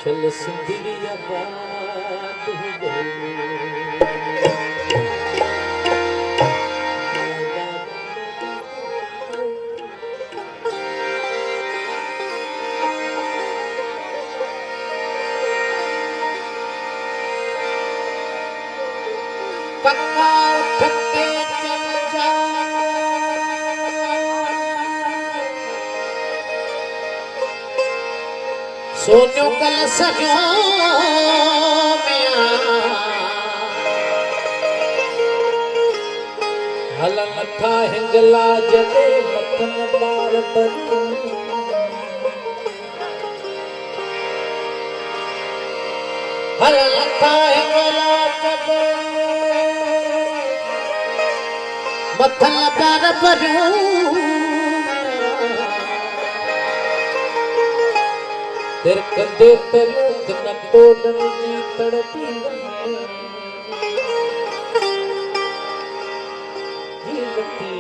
चल सिंदरिया बात हो गई पक्का ठक्के चल जा सोन्यो कल सजो हल मथा हिंगला जदे मथन बार पर हल मथा हिंगला जदे मथन बार पर तेरे कंधे तेरे न तोड़न की तड़पी जीवती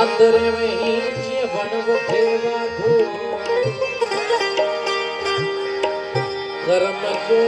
अंदर में ही जीवन उठेगा कर्म जो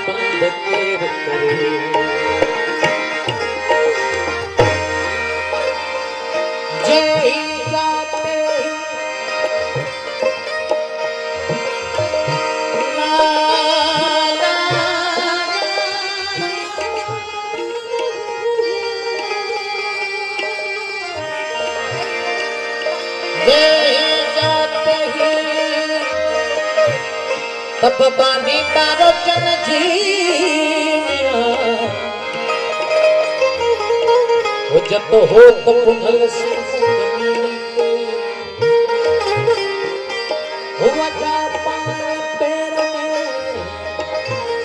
बंद करे तब बानी बारो चन जीविया वो जब हो तो पुनल से हुआ जा पाए पैर में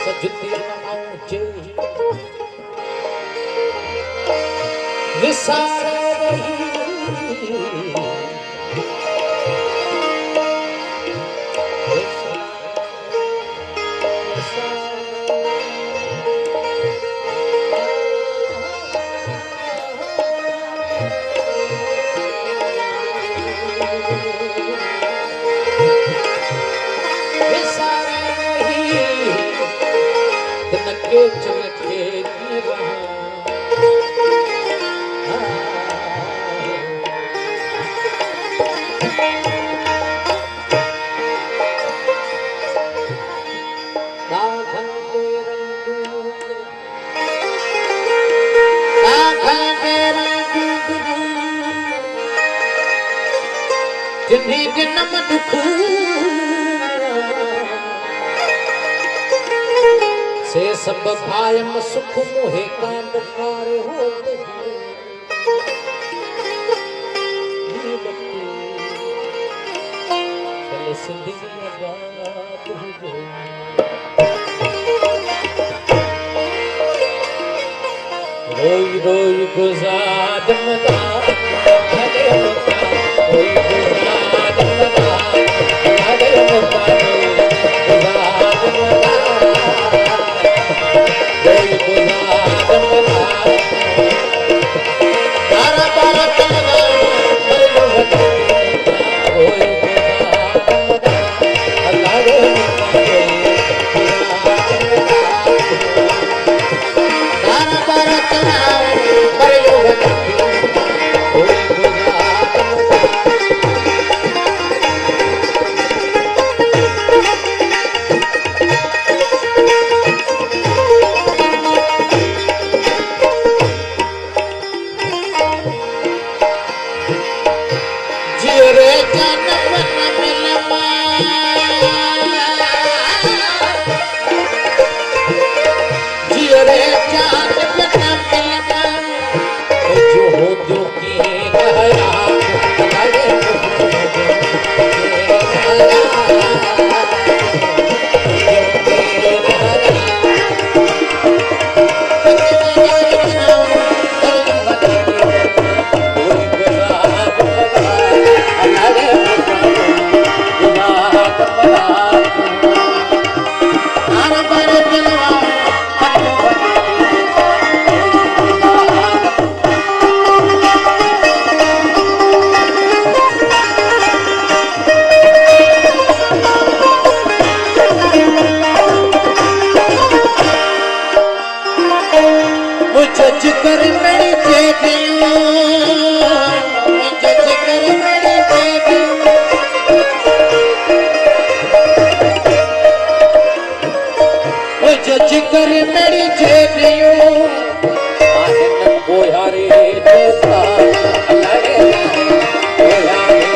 सजती आऊंचे विसार रही के चलके जिन्हें जन्म दुख से सब भायम सुख मोहे कांड कार होते सिंधी आबाद हुजे रोई रोई गुज़ार मदा हरे मुका रोई गुज़ार मदा हरे मुका गुज़ार मदा रोई गुज़ार मदा तारा तारा तलवा मरलो रोई गुज़ार मदा हरे मुका जिकर मेरी जेबियों आहिन कोयारे देता लड़े कोयारे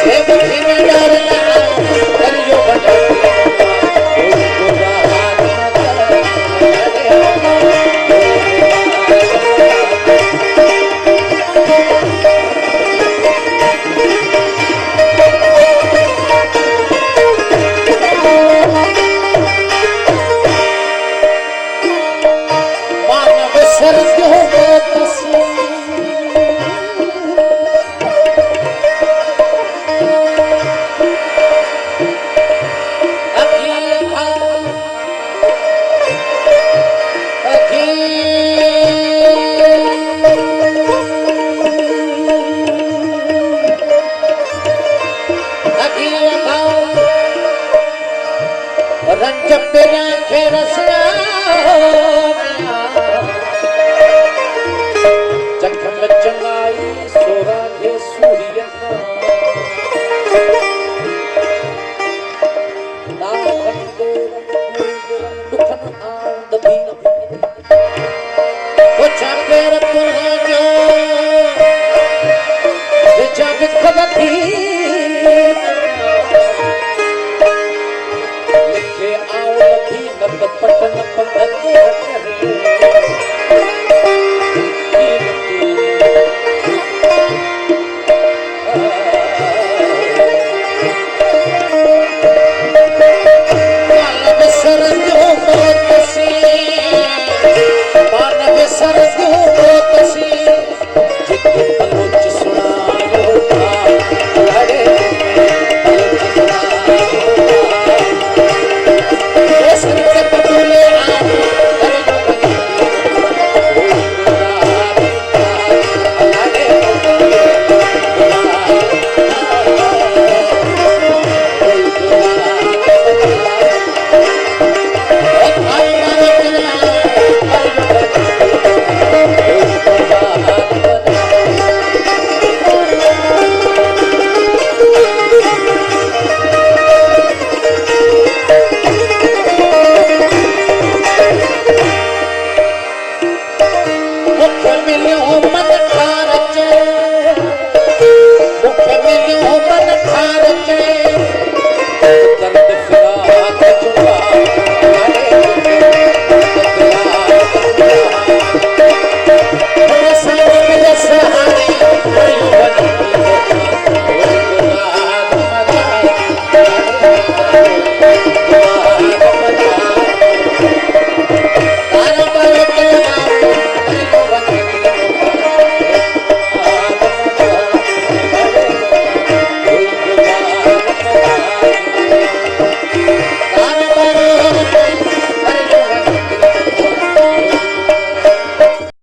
से बखिन डर लगा करियो बड़ा जब तेरा खेरसना जख्म चंगा